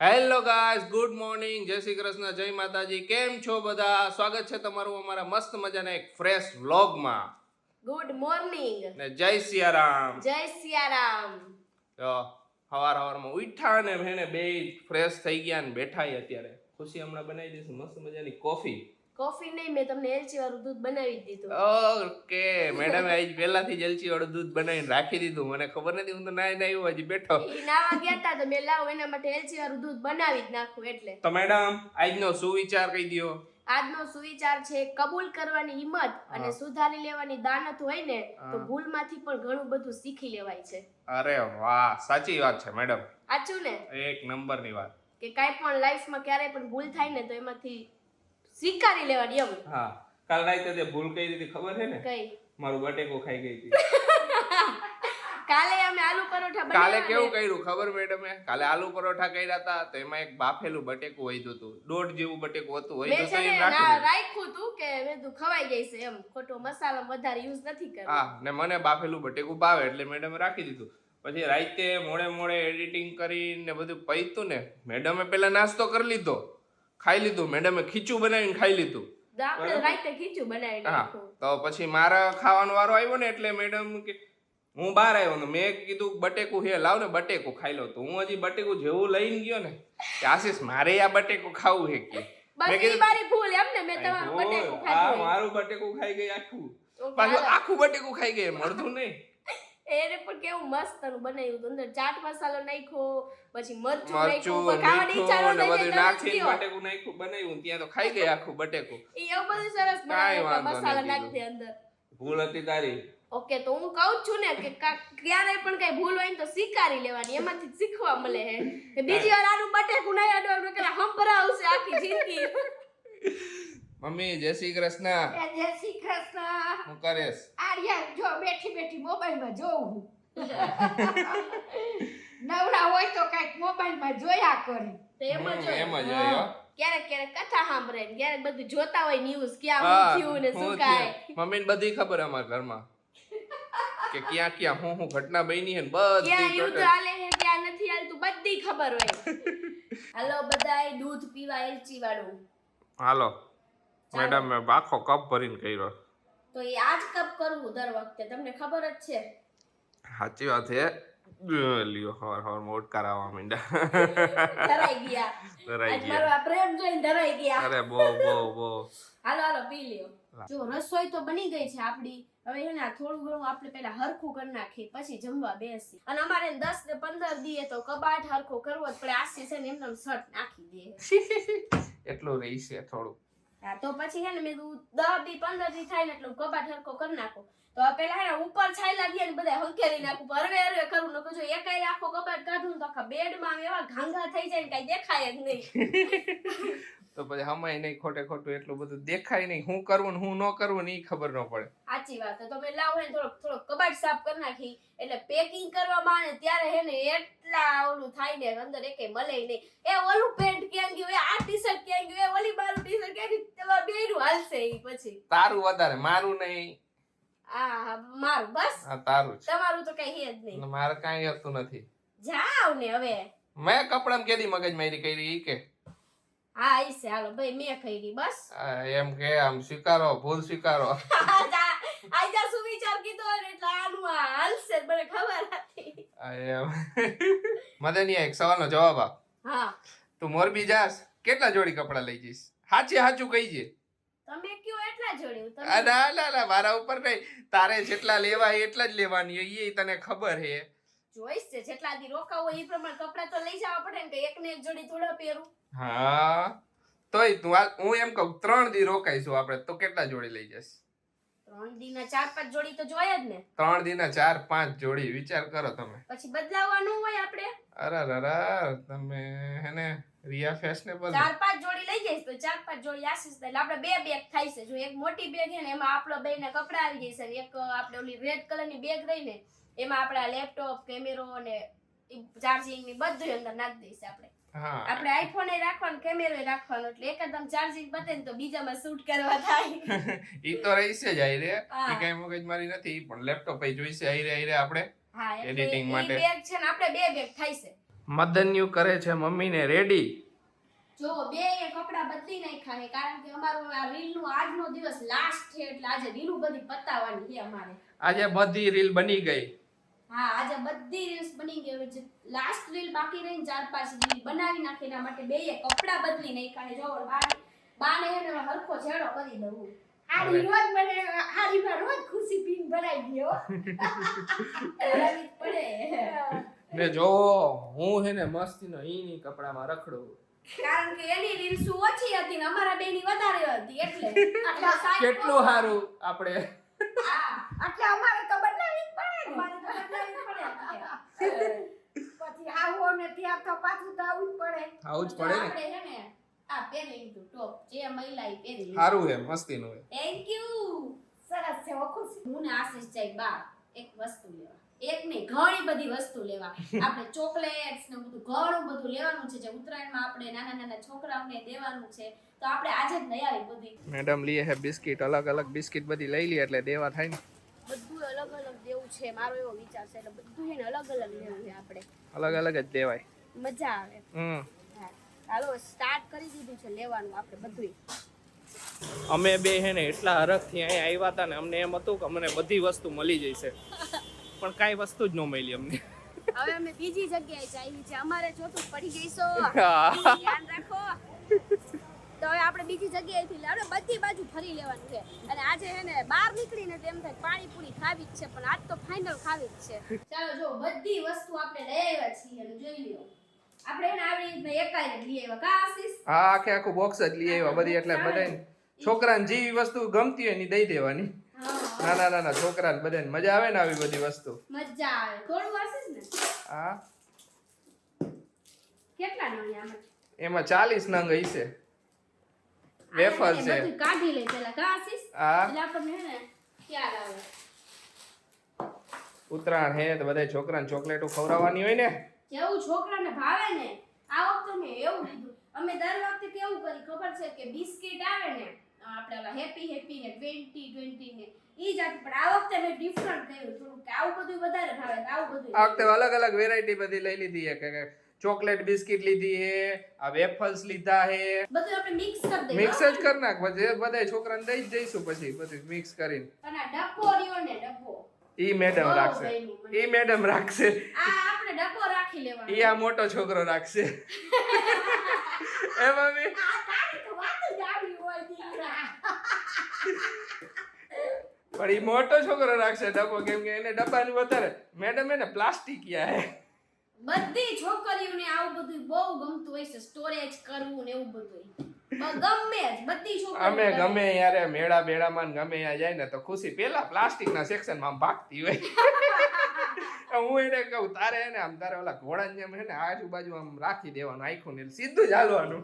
Hello guys, good morning, જય શ્રી કૃષ્ણ, જય માતાજી. કેમ છો બધા? સ્વાગત છે તમારું અમારા મસ્ત મજાના એક ફ્રેશ વ્લોગમાં. ગુડ મોર્નિંગ ને જય સિયારામ. જય સિયારામ. તો સવારમાં ઉઠ્યા ને મેને બે ફ્રેશ થઈ ગયા ને બેઠા અત્યારે. ખુશી હમણાં બનાવી દઈશું મસ્ત મજાની કોફી. કોફી નહીં, મેં તમને એલચી વાળું દૂધ બનાવી દીધું. ઓકે, મેડમે આજ પહેલાથી જ એલચી વાળું દૂધ બનાવીને રાખી દીધું. મને ખબર નથી, હું તો નાઈ આવ્યો હજી બેઠો. ઈ નાવા ગયા હતા તો મેં લાવ એના માટે એલચી વાળું દૂધ બનાવી જ નાખું એટલે. તો મેડમ આજનો સુવિચાર કહી દો. આજનો સુવિચાર છે કબૂલ કરવાની હિંમત અને સુધારી લેવાની દાનત હોય ને તો ભૂલમાંથી પણ ઘણું બધું શીખી લેવાય છે. અરે વાહ, સાચી વાત છે મેડમ. સાચું ને? એક નંબરની વાત. કે કાંઈ પણ લાઈફમાં ક્યારેય પણ ભૂલ થાય ને તો એમાંથી સ્વીકારી લેવાની એમ. હા, કાલ રાતે તે ભૂલ કઈ દીધી ખબર છે ને? કઈ? મારું બટેકો ખાઈ ગઈ હતી. કાલે અમે આલુ પરોઠા બનાવ્યા. કાલે કેવું કર્યું ખબર મેડમે? કાલે આલુ પરોઠા કર્યા હતા તો એમાં એક બાફેલું બટેકું વૈધું હતું. દોઢ જેવું બટેકું હતું. મેં છે ને રાખ્યું હતું કે મેં તું ખવાઈ જઈશે એમ. ખોટો મસાલો વધારે યુઝ નથી કરવો. હા, ને મને બાફેલું બટેકું ભાવે એટલે મેડમે રાખી દીધું. પછી રાતે મોડે એડિટિંગ કરીને બધું પૈતું ને મેડમે પેલા નાસ્તો કરી લીધો, ખાઈ લીધું. મેડમે ખીચું બનાવીને ખાઈ લીધું. આપણે રાતે ખીચું બનાવી નાખ્યું. તો પછી મારા ખાવાનો વારો આવ્યો ને એટલે મેડમ કે હું બહાર આવ્યો ને મેં કીધું બટેકું હે લાવ ને બટેકું ખાઈ લો. તો હું હજી બટેકું જેવું લઈને ગયો ને કે આશીષ મારે આ બટેકું ખાવું હે કે બસ ઈ મારી ભૂલ એમ ને. મેં તમારું બટેકું ખાધું. મારું બટેકું ખાઈ ગઈ આખું. પાછું આખું બટેકું ખાઈ ગઈ, મળતું નહીં. એને પણ કેવું મસ્ત બનાવ્યું. અંદર ચાટ મસાલો નાખ્યો, પછી મરચું મરચું ખાવાની ઈચ્છા ન થઈ બધું નાખીને બટેકું નાખ્યું બનાવ્યું ત્યાં તો ખાઈ ગઈ આખું બટેકું. ઈ એવું બધું સરસ બનાવ્યું. મસાલા નાખી દે અંદર. ભૂલ હતી તારી. ઓકે, તો હું કહું છું ને કે ક્યારે પણ કઈ ભૂલ હોય ને તો સ્વીકારી લેવાની. એમાંથી શીખવા મળે હે. બીજી વાર આનું બટેકું નહીં અડવાનું કે હંભરાવશે આખી જિંદગી. મમ્મી જય શ્રી કૃષ્ણ. જય શ્રી કૃષ્ણ. હું કરેશ? આર્યા જો બેઠી મોબાઈલમાં જોઉં. નવરા હોય તો કઈક મોબાઈલમાં જોયા કરી. તો એમ જ એમ જ હોય. ક્યારેક કથા સાંભળે ને ક્યારેક બધું જોતા હોય ન્યૂઝ ક્યાં હું થયું ને શું કાય. મમ્મીને બધી ખબર અમારા ઘરમાં કે ક્યાં હું ઘટના બની હે ને બધી ક્યાં યુદ્ધ હાલે છે ક્યાં નથી હાલતું બધી ખબર હોય. હાલો બધાય દૂધ પીવા એલચી વાળું. હાલો મેડમ મેં આખો કપ ભરીને કર્યો. તો એ આજ કપ કરવું દર વખતે તમને ખબર જ છે. સાચી વાત છે. લ્યો હવાર મોટકાર આવવા માંડ્યા. ધરાઈ ગયા. આજ મારો આ પ્રેમ જોઈને ધરાઈ ગયા. અરે બો હાલો પી લ્યો. જો રસોઈ તો બની ગઈ છે આપડી. હવે હે ને થોડું ઘણું આપણે પહેલા હરખું કરી નાખી પછી જમવા બેસી. અને અમારે 10 ને 15 દીએ તો કબાટ હરખું કરવો જ પડે. આસી છે ને એમને શર્ટ નાખી દે. એટલું રહી છે થોડું. હા, તો પછી હે ને મેં 10 દી 15 દી થાય ને એટલે કબાટ હરખો કરી નાખો. તો પેલા હે ઉપર છાયલા દે ને બધા હંકેરી નાખું. હરવે કરું ને જો એકાઈ આખો કબાટ કાઢું તો આખા બેડમાં એવા ઘાંઘા થઈ જાય ને કઈ દેખાય જ નહીં. તો પછી હમાય નહીં ખોટું એટલું બધું દેખાય નહીં. હું કરવું ને હું ન કરવું ને ઈ ખબર ન પડે. સાચી વાત. તો મેં લાવ હે થોડો કબાટ સાફ કરી નાખી એટલે પેકિંગ કરવામાં આવે ત્યારે હે ને એટલા ઓલું થાય ને અંદર એકે મળે નહીં. એ ઓલું પેન્ટ ક્યાં ગયું, એ આ ટી-શર્ટ ક્યાં ગયું, એ ઓલી મારું ટી-શર્ટ ક્યાં ગયું, તમારે બેયનું હાલશે ઈ પછી. તારું વધારે, મારું નહીં. આ મારું બસ. હા તારું છે. તમારું તો કઈ હે જ નહીં. મારે કાંઈ હતું નથી. જાવ ને હવે. મેં કપડામાં કેદી મગજમારી કરી ઈ કે હા ઈ છે. હાલો ભાઈ મેં કરી બસ. એમ કે આમ સ્વીકારો, ભૂલ સ્વીકારો. આજા સુવિચાર કીધો ને એટલે આનું આ હાલશે મને ખબર હતી. એમ મદની એક સવાલનો જવાબ આપ. હા, તું મોરબી જાસ કેટલા જોડી કપડા લઈ જઈશ? સાચું કહીજે. તમે કયો એટલા જોડ્યું તમે. ના મારા ઉપર નહીં. તારે જેટલા લેવા એટલા જ લેવાની એ તને ખબર હે. ચોઈસ છે. જેટલા દી રોકાવ હોય એ પ્રમાણે કપડા તો લઈ જવા પડે ને કે એક ને એક જોડી થોડા પહેરું. હા તોય હું એમ કહું 3 દી રોકાઈશું આપણે તો કેટલા જોડી લઈ જઈશ? 3 દી ના 4-5 જોડી તો જોયા જ ને. 3 દી ના 4-5 જોડી વિચાર કરો તમે. પછી બદલાવાનું હોય આપણે. અરે તમે હેને રિયા ફેશનેબલ 4-5 જોડી લઈ જઈશ તો 4-5 જોડી આશીષ એટલે આપણે 2 બેગ થાય છે. જો એક મોટી બેગ છે ને એમાં આપણો બેયના કપડા આવી જશે ને એક આપણે ઓલી રેડ કલરની બેગ રહી ને એમાં આપણા લેપટોપ, કેમેરો અને ચાર્જિંગ ની બધું અંદર નાખી દઈશું આપણે. આપણે આઈફોન એ રાખવાનો, કેમેરો રાખવાનો એટલે એકદમ ચાર્જિંગ પતે ને તો બીજામાં શૂટ કરવા થાય. ઈ તો રહીશે જ આઈ રે. ઈ કઈ મગજમારી નથી પણ લેપટોપ એ જોઈશે આઈ રે આપણે હા એડિટિંગ માટે. બેગ છે ને આપણે 2 બેગ થાય છે. મદન્યુ કરે છે મમ્મીને રેડી. જો બે એ કપડા બદલી નાખ્યા છે કારણ કે અમારું આ રીલ નું આજનો દિવસ લાસ્ટ છે એટલે આજે રીલું બધી પતાવવાની છે અમારે. આજે બધી રીલ બની ગઈ. હા આજે બધી રીલ્સ બની ગઈ. હવે લાસ્ટ રીલ બાકી રહીને 4-5 રીલ બનાવી નાખી. એના માટે બે એ કપડા બદલી નાખ્યા છે. જો બાને હે ને હરખો છેડો કરી દઉં. હારી રોજ મને હારીમાં રોજ ખુશી પીન ભરાઈ ગયો. કરાવી જ પડે. ને જો હું હે ને મસ્તીનો ઈની કપડામાં રખડું. કારણ કે એની રીલ્સ ઓછી હતી ને અમારા બેની વધારે હતી એટલે કેટલું સારું આપણે. હા એટલે અમારે તો બનાવી જ પડે ને. અમારે તો બદલાવી જ પડે. પછી આવો ને ત્યાં તો પાછું તો આવવું જ પડે. આવું જ પડે ને. આપણે હે ને આ પહેરી લીધું ટોપ જે મહિલાએ પહેરી લીધું. સારું હે મસ્તીનું હે. Thank you. સરસ છે ખુશી. હું ને આશીષ જાય બહાર એક વસ્તુ લેવા. એક નહીં ઘણી બધી વસ્તુ લેવા. આપણે ચોકલેટ્સ ને બધું ઘણું બધું લેવાનું છે જે ઉત્તરાયણમાં આપણે નાના નાના છોકરાઓને દેવાનું છે. તો આપણે આજે જ લઈ આવી બધી. મેડમ લીએ હે બિસ્કિટ, અલગ અલગ બિસ્કિટ બધી લઈ લી એટલે દેવા થાય ને. બધું અલગ અલગ દેવું છે મારો એવો વિચાર છે એટલે બધું એને અલગ અલગ લેવું છે આપણે. અલગ અલગ જ દેવાય. મજા આવે. હા હાલો સ્ટાર્ટ કરી દીધું છે લેવાનું આપણે બધું. અમે બે હે ને એટલા હરખથી અહીંયા આવ્યા હતા ને અમને એમ હતું કે અમને બધી વસ્તુ મળી જશે પણ કાંઈ વસ્તુ જ ન મળી અમને. હવે અમે બીજી જગ્યાએ જઈએ છે. અમારે જોતું પડી ગઈશો ધ્યાન રાખો. તો હવે આપણે બીજી જગ્યાએથી આપણે બધી બાજુ ફરી લેવાનું છે અને આજે હે ને બહાર નીકળીને તેમ થાય પાણીપુરી ખાવી જ છે પણ આજ તો ફાઇનલ ખાવી જ છે. ચાલો જો બધી વસ્તુ આપણે લઈ આવ્યા છીએ અને જોઈ લ્યો. આપણે એને આવી રીતના એકાઈ લઈ આવ્યા કા આશીષ? હા આખે આખું બોક્સ જ લઈ આવ્યા બધી એટલે બધાને છોકરાને જેવી વસ્તુ ગમતી હોય એની દઈ દેવાની. નાના નાના છોકરાને બધાને મજા આવે ને આવી બધી વસ્તુ. મજા આવે. થોડું આશીષ ને હા કેટલા નંગ આમાં? એમાં 40 નંગ હશે. વેફર છે. બધું કાઢી લે પેલા કા આશીષ? હા એટલે આપણને હે ને ખ્યાલ આવે. ઉત્તરાયણ હે તો બધા છોકરાને ચોકલેટો ખવડાવવાની હોય ને. જેવું છોકરાને ભાવે ને આ વખતે મેં એવું કીધું. અમે દર વખતે કેવું કરી ખબર છે કે બિસ્કિટ આવે ને આપણે ઓલા હેપી હેપી ને 20 ને ઈ જ આપી. પણ આ વખતે મેં ડિફરન્ટ કર્યું થોડું કે આવું બધું વધારે ભાવે તો આવું બધું. આ વખતે અલગ અલગ વેરાયટી બધી લઈ લીધી છે કે ચોકલેટ બિસ્કિટ લીધી હે, આ વેફર્સ લીધા હે. બધું આપણે મિક્સ કરી દઈએ. મિક્સ જ કરી નાખ પછી બધા છોકરાને દઈ જ જઈશું પછી બધું મિક્સ કરીને. અને આ ડબ્બો રહ્યો ને ડબ્બો ઈ મેડમ રાખશે. ઈ મેડમ રાખશે. આ આપણે ડબ્બો રાખી લેવાનો. ઈ આ મોટો છોકરો રાખશે. એ મમ્મી આ તારી તો વાત જ આવી હોય દીકરા. પણ ઈ મોટો છોકરો રાખશે ડબ્બો કેમ કે એને ડબ્બાની વધારે મેડમ એને પ્લાસ્ટિક યા હે. બધી છોકરીઓને આવું બધું બહુ ગમતું હોય છે સ્ટોરેજ કરવું ને એવું બધું. ગમે જ બધી છોકરીઓ અમે ગમે યારે મેળા બેડામાં ગમે ત્યાં જાય ને તો ખુશી પેલા પ્લાસ્ટિકના સેક્શનમાં આમ ભાગતી હોય. હું એને કહું તારે એને આમ તારે ઓલા ઘોડાને જેમ હે ને આજુબાજુ આમ રાખી દેવાનું આખું ને સીધું જ હાલવાનું.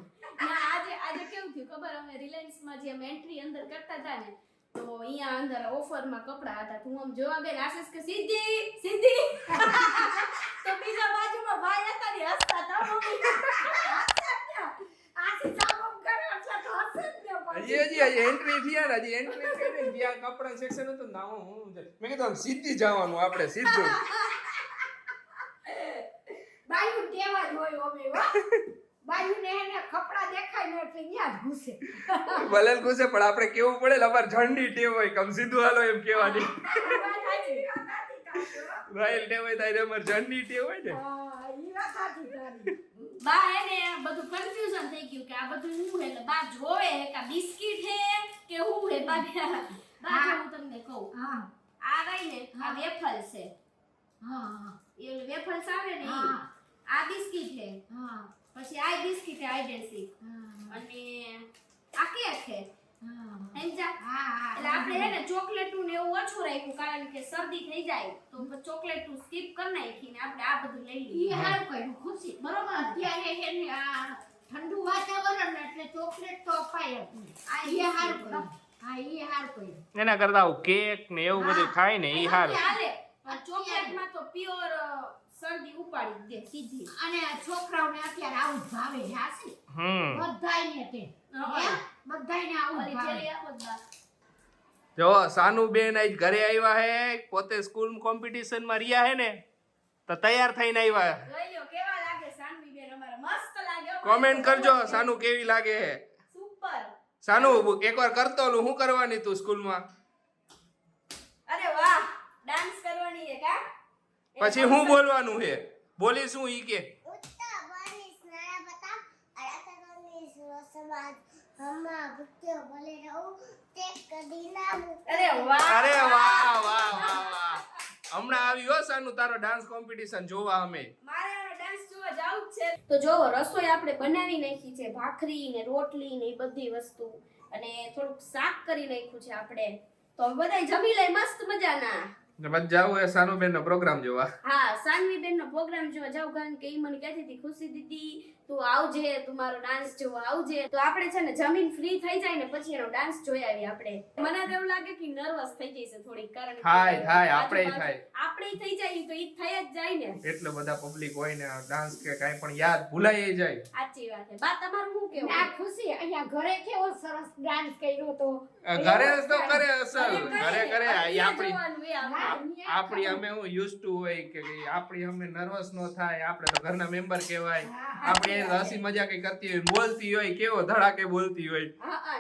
આજે કેવું થયું ખબર? અમે રિલાયન્સ માં જે એન્ટ્રી અંદર કરતા હતા ને તો અહીંયા અંદર ઓફરમાં કપડા હતા. હું આમ જોવા ગઈ આશીષ કે સીધી સીધી તો બીજા બાજુમાં ભાઈ હતા ને હસતા હતા. આથી સામમ કરે એટલે તો હશે જ ને પછી. હજી એન્ટ્રી થયા ને હજી એન્ટ્રી થઈ ને ત્યાં કપડા સેક્શન હતું ને હું મેં કીધું આમ સીધી જવાનું આપણે સીધું. બાયું ટેવા જ હોય ઓમે હો. બાયુને એને કપડા દેખાય ને એટલે ન્યા જ ઘૂસે. ભલે ઘૂસે પણ આપણે કેવું પડે ને અમારે ઝંડી ટેવ હોય કમ સીધું હાલો એમ કહેવાની. રાયલ ટેવ હોય તારે અમારે ઝંડી ટેવ હોય ને. હા ઈ વાત સાચી તારી. બા એને બધું કન્ફ્યુઝન થઈ ગયું કે આ બધું શું હે. એટલે બા જોવે કે આ બિસ્કિટ હે કે શું હે. બા હું તમને કહું હા આ રહી ને આ વેફર છે. હા એ વેફર્સ આવે ને ઈ. હા. આ બિસ્કિટ હે. હા પછી આ બિસ્કિટ હે આઈડેન્સી અને આ કેક હે. સમજા? એટલે આપણે હે ને ચોકલેટનું ને એવું ઓછું રાખ્યું કારણ કે શરદી થઈ જાય તો ચોકલેટનું સ્કીપ કરી નાખીને આપણે આ બધું લઈ ઈ લઈએ. હારું કર્યું ખુશી. બરોબર અત્યારે એને આ ઠંડુ વાતાવરણ એટલે ચોકલેટ તો અપાય જ નહીં. આ ઈ હારું કર્યું. હા ઈ હારું કર્યું. એના કરતા આવું કેક ને એવું બધું ખાય ને ઈ સારું. હાલે પણ ચોકલેટમાં તો પ્યોર શરદી ઉપાડી દે સીધી. અને છોકરાઓને અત્યારે આવું જ ભાવે છે આશી. બધાયને તે હે? બધાયને આવું જ ઓલી ભાવે. જેલી આપો જ બા. જો સાનુબેન આજ ઘરે આવ્યા હે પોતે સ્કૂલ કોમ્પિટિશન માં રહ્યા હે ને તો તૈયાર થઈને આવ્યા. જોઈ લ્યો કેવા લાગે મસ્ત લાગે હો. કોમેન્ટ કરજો સાનુ કેવી લાગે હે. સુપર. સાનુ એકવાર કરતો ઓલું શું કરવાની તું સ્કૂલમાં? અરે વાહ, ડાન્સ કરવાની છે કા? પછી હું બોલવાનું હે? બોલી શું ઈ કે? અરે વાહ. અરે વાહ વાહ વાહ વાહ. હમણાં આવી હો સાનુ તારો ડાન્સ કોમ્પિટિશન જોવા અમે. મારે હવે ડાન્સ જોવા જાવું જ છે. તો જોવો રસોઈ આપણે બનાવી નાખી છે, ભાખરી ને રોટલી ને એ બધી વસ્તુ, અને થોડુંક શાક કરી નાખ્યું છે આપણે. તો હવે બધાય જમી લઈ મસ્ત મજાના. મત જાવું એ સાનુબેન નો પ્રોગ્રામ જોવા. હા, સાનવી બેન નો પ્રોગ્રામ જોવા જાવ, કારણ કે ઈ મને કહેતી હતી ખુશી દીદી તું આવજે, તું મારો ડાન્સ જોવા આવજે. તો આપણે છે ને જમીન ફ્રી થઈ જાય ને પછી એનો ડાન્સ જોઈ આવીએ આપણે. મને તો એવું લાગે કે નર્વસ થઈ જઈશે થોડીક, કારણ કે થાય આપણેય થાય. આપણે થઈ જાય તો ઈ થઈ જ જાય ને. એટલો બધા પબ્લિક હોય ને ડાન્સ કે કાઈ પણ યાદ ભૂલાઈ જાય. સાચી વાત છે. બા તમારું શું કેવું? ના ખુશી અહીંયા ઘરે કેવો સરસ ડાન્સ કર્યો તો. ઘરે તો કરે અસલ, ઘરે કરે અહીંયા આપણી જવાનું એ આપણે. આપણી અમે હું યુઝ ટુ હોય કે આપણી અમે નર્વસ નો થાય, આપણે તો ઘરના મેમ્બર કહેવાય. આપણે હસી મજાક કરતી હોય, બોલતી હોય, કેવો ધડાકે બોલતી હોય. હા હા.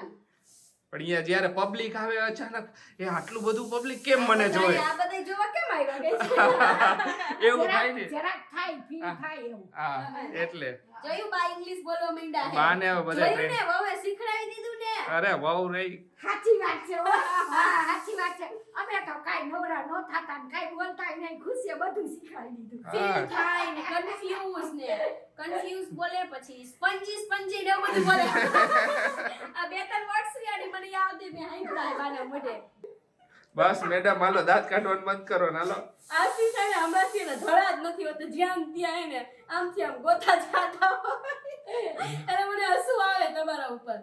પણ અહીંયા જ્યારે પબ્લિક આવે અચાનક, એ આટલું બધું પબ્લિક કેમ મને જોવે? આ બધા જોવા કેમ આવ્યા કે એવું થાય ને. જરાક થાય ફીલ થાય એવું. હા એટલે જોયું બા ઇંગ્લિશ બોલવા માંડ્યા છે. બાને હવે બધે જોયું ને વહુએ શીખડાવી દીધું ને. અરે વહુ રહી. સાચી વાત છે હો. હા સાચી વાત છે. અમે તો કાઈ નવરા નો થાતા ને કાઈ બોલતાય નહીં, ખુશીએ બધું શીખવાડી દીધું. ફીલ થાય ને કન્ફ્યુઝ બોલે, પછી સ્પંજી ને એવું બધું બોલે. આ બે ત્રણ વર્ડ્સ યાડી મને યાદ દે મે હાઈપડા બાના મોઢે. બસ મેડમ હાલો દાંત કાઢવાનું બંધ કરો ને હાલો. આથી છે ને હમણાંથી ને ધડા જ નથી હોતો, જ્યાં ત્યાં હે ને આમથી આમ ગોતા જાતા હોય. અને મને હસવું આવે તમારા ઉપર.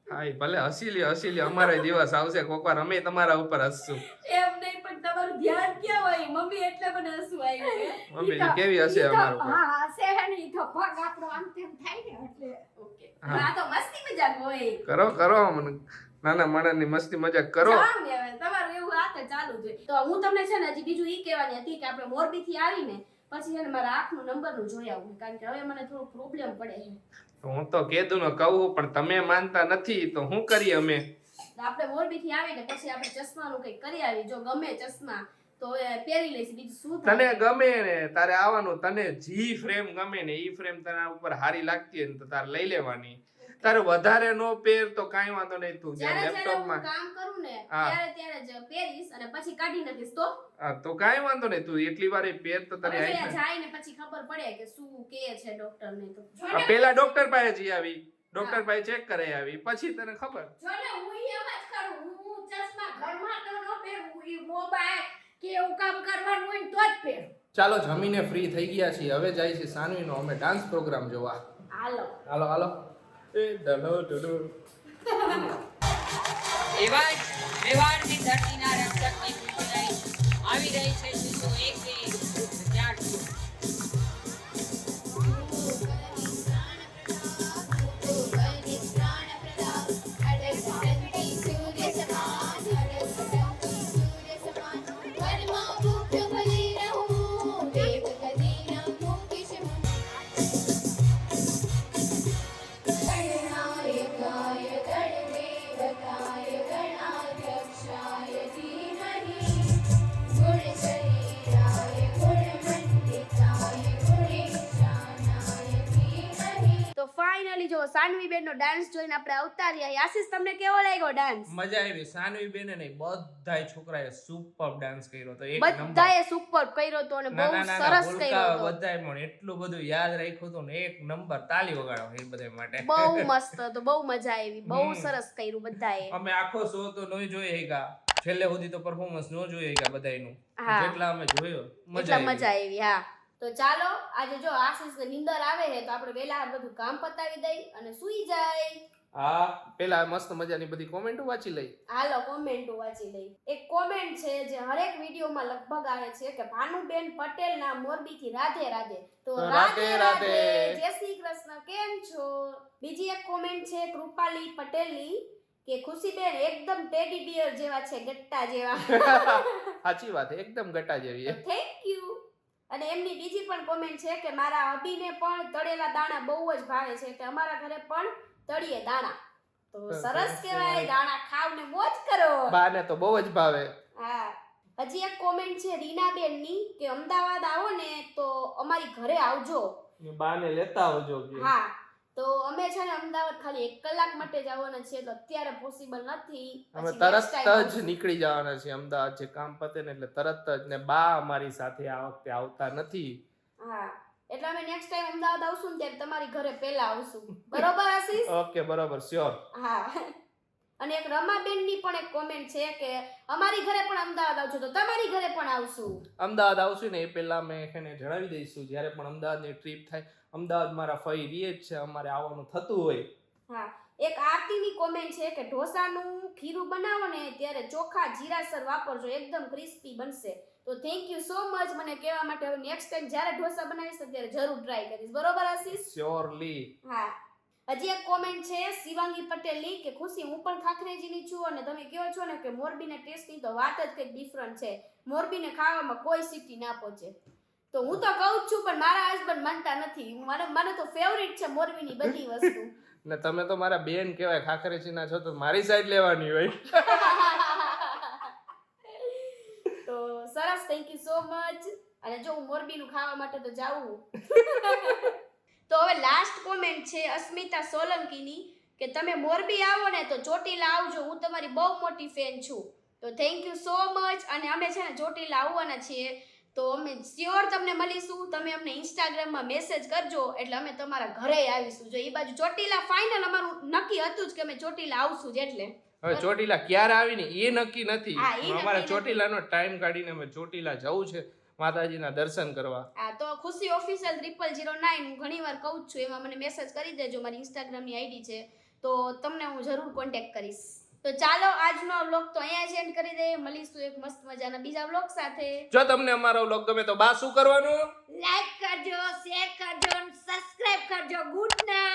હા ઈ ભલે હસી લ્યો અમારો દિવસ આવશે કોકવાર અમે તમારા ઉપર હસશું. એમ નહીં, પણ તમારું ધ્યાન ક્યાં હોય? મમ્મી એટલે મને હસવું આવ્યું. મમ્મી કેવી હશે અમારા ઉપર? હા હશે હે ને, ઈ તો પગ આપણો આમ તેમ થાય ને એટલે. ઓકે, આ તો મસ્તી મજાક હોય. કરો મને નાના માણસની મસ્તી મજાક કરો. જામ ને હવે તમારું એવું આ તો ચાલુ જ હોય. તો હું તમને છે ને હજી બીજું ઈ કહેવાની હતી કે આપણે મોરબી થી આવીને પછી છે ને મારા આંખનું નંબરનું જોઈ આવું, કારણ કે હવે મને થોડો પ્રોબ્લેમ પડે છે. હું તો કીધું ને કહું પણ તમે માનતા નથી તો શું કરીએ અમે? તો આપણે મોરબી થી આવીને પછી આપણે ચશ્માનું કંઈક કરી આવી. જો ગમે ચશ્મા તો એ પહેરી લઈશ, બીજું શું તને થાય. ગમે ને તારે આવવાનું, તને જી ફ્રેમ ગમે ને ઈ ફ્રેમ તારા ઉપર હારી લાગતી હોય ને તો તારે લઈ લેવાની. તારે વધારે નો પહેર તો કાઈ વાંધો નહીં, તું જ્યારે જ્યાં જ્યારે હું લેપટોપમાં કામ કરું ને હા. ત્યારે જ પહેરીશ અને પછી કાઢી નાખીશ. તો તો કાઈ વાંધો નહીં, તું એટલી વાર એ પહેર તો તને હવે આવી ત્યાં જાય ને પછી ખબર પડે કે શું કહે છે ડોક્ટર ને. તો જાય. પેલા ડોક્ટર પાસે જઈ આવી, ડોક્ટર પાસે ચેક કરાઈ આવી, પછી તને ખબર. જો ને હું એમ જ કરું, હું ચશ્મા ઘરમાં તો નો પહેરું, ઈ મોબાઈલ કે એવું કામ કરવાનું હોય ને તો જ પહેરું. ચાલો જમીને ફ્રી થઈ ગયા છીએ, હવે જાય છે સાનવીનો અમે ડાન્સ પ્રોગ્રામ જોવા. હાલો. હાલો એ ડલો ડલો. એવા જ મેવાડની ધરતીના રક્ષકની ખુશી આવી રહી છે શિશુ એક ત્યારથી. તો ફાઇનલી જો સાનવી બેન નો ડાન્સ જોઈને આપણે આવતા રહ્યા. આશીષ તમને કેવો લાગ્યો ડાન્સ? મજા આવી. સાનવી બેને નહીં બધાય છોકરાએ સુપર ડાન્સ કર્યો તો એક નંબર. બધાએ સુપર કર્યો તો અને બહુ સરસ કર્યો તો. બધાય પણ એટલું બધું યાદ રાખ્યું તો ને એક નંબર. તાલી વગાડો એ બધા માટે. બહુ મસ્ત હતો, બહુ મજા આવી, બહુ સરસ કર્યું બધાએ. અમે આખો શો તો નોઈ જોઈ હેગા, છેલ્લે સુધી તો પરફોર્મન્સ નો જોઈ હેગા બધાયનું. હા. જેટલા અમે જોયો એટલા મજા મજા આવી. હા, તો ચાલો આજે જો આશીષ ને નીંદર આવે છે તો આપણે વેલા બધું કામ પતાવી દઈ અને સુઈ જાય. હા, પેલા મસ્ત મજાની બધી કોમેન્ટો વાંચી લઈ. હાલો કોમેન્ટો વાંચી લઈ. એક કોમેન્ટ છે જે હરેક વિડીયોમાં લગભગ આવે છે કે ભાનુબેન પટેલ ના મોરબી થી રાધે રાધે. તો રાધે રાધે, જય શ્રી કૃષ્ણ, કેમ છો? બીજી એક કોમેન્ટ છે કૃપાલી પટેલની કે ખુશીબેન એકદમ ટેડી બિયર જેવા છે, ગટ્ટા જેવા. સાચી વાત, એકદમ ગટા જેવી છે. Thank you. અને એમની બીજી પણ કોમેન્ટ છે કે મારા અભીને પણ તળેલા દાણા બહુ જ ભાવે છે કે અમારા ઘરે પણ તળીએ દાણા. તો સરસ કહેવાય, દાણા ખાવ ને મોજ કરો. બાને તો બહુ જ ભાવે. હા, હજી એક કોમેન્ટ છે રીનાબેન ની કે અમદાવાદ આવો ને તો અમારી ઘરે આવજો. બાને લેતા આવજો. હા, તો અમે છે ને અમદાવાદ ખાલી 1 કલાક માટે જ આવવાના છીએ તો અત્યારે પોસિબલ નથી. અમે પછી next તરત time જ નીકળી જવાના છીએ અમદાવાદ, જે કામ પતે ને એટલે તરત જ. ને બા અમારી સાથે આ વખતે આવતા નથી. હા, એટલે અમે નેક્સ્ટ ટાઈમ અમદાવાદ આવશું ને ત્યારે તમારી ઘરે પહેલા આવશું. બરોબર આશીષ? ઓકે, બરોબર, શ્યોર. હા. અને એક રમાબેન ની પણ એક કોમેન્ટ છે કે અમારી ઘરે પણ અમદાવાદ આવજો તો તમારી ઘરે પણ આવશું. અમદાવાદ આવશું ને એ પહેલા મેં એને જણાવી દઈશું જ્યારે પણ અમદાવાદની ટ્રીપ થાય. અમદાવાદ મારા ફઈ રીએ જ છે, અમારે આવવાનું થતું હોય. હા, એક આરતીની કોમેન્ટ છે કે ઢોસાનું ખીરું બનાવો ને ત્યારે ચોખા જીરાસર વાપરજો, એકદમ ક્રિસ્પી બનશે. તો થેન્ક યુ સો મચ મને કહેવા માટે. હવે નેક્સ્ટ ટાઈમ જ્યારે ઢોસા બનાવીશ ત્યારે જરૂર ટ્રાય કરીશ. બરોબર આશીષ? શ્યોરલી. હા, હજી એક કોમેન્ટ છે શિવાંગી પટેલની કે ખુશી હું પણ ખાખરેજીની છું અને તમે કહો છો ને કે મોરબીના ટેસ્ટની તો વાત જ કંઈક ડિફરન્ટ છે. મોરબીને ખાવામાં કોઈ સિટી ના પહોંચે. તો હું તો કહું જ છું પણ મારા હસબન્ડ માનતા નથી. મને તો ફેવરિટ છે મોરબીની બધી વસ્તુ. ને તમે તો મારા બેન કહેવાય, ખાખરેજીના છો તો મારી સાઈડ લેવાની હોય. તો સરસ, થેન્ક યુ સો મચ. અને જો હું મોરબીનું ખાવા માટે તો જાઉં. તો હવે લાસ્ટ કોમેન્ટ છે અસ્મિતા સોલંકીની કે તમે મોરબી આવો ને તો ચોટીલા આવજો, હું તમારી બહુ મોટી ફેન છું. તો થેન્ક યુ સો મચ. અને અમે છે ને ચોટીલા આવવાના છીએ તો અમે શ્યોર તમને મળીશું. તમે અમને ઇન્સ્ટાગ્રામમાં મેસેજ કરજો એટલે અમે તમારા ઘરે આવીશું. જો એ બાજુ ચોટીલા ફાઇનલ અમારું નક્કી હતું જ કે અમે ચોટીલા આવશું જ. એટલે હવે ચોટીલા ક્યારે આવીને એ નક્કી નથી. હા, એ નક્કી અમારે નથી. ચોટીલાનો ટાઈમ કાઢીને અમે ચોટીલા જવું છે માતાજીના દર્શન કરવા. હા, તો ખુશી ઓફિશિયલ 0009 હું ઘણીવાર કહું જ છું, એમાં મને મેસેજ કરી દેજો. મારી ઇન્સ્ટાગ્રામની આઈડી છે તો તમને હું જરૂર કોન્ટેક્ટ કરીશ. તો ચાલો આજનો વ્લોગ તો અહીંયા જ એન્ડ કરી દઈએ. મળીશું એક મસ્ત મજાના બીજા વ્લોગ સાથે. જો તમને અમારો વ્લોગ ગમે તો બા શું કરવાનું? લાઈક કરજો, શેર કરજો, સબસ્ક્રાઇબ કરજો. Good night.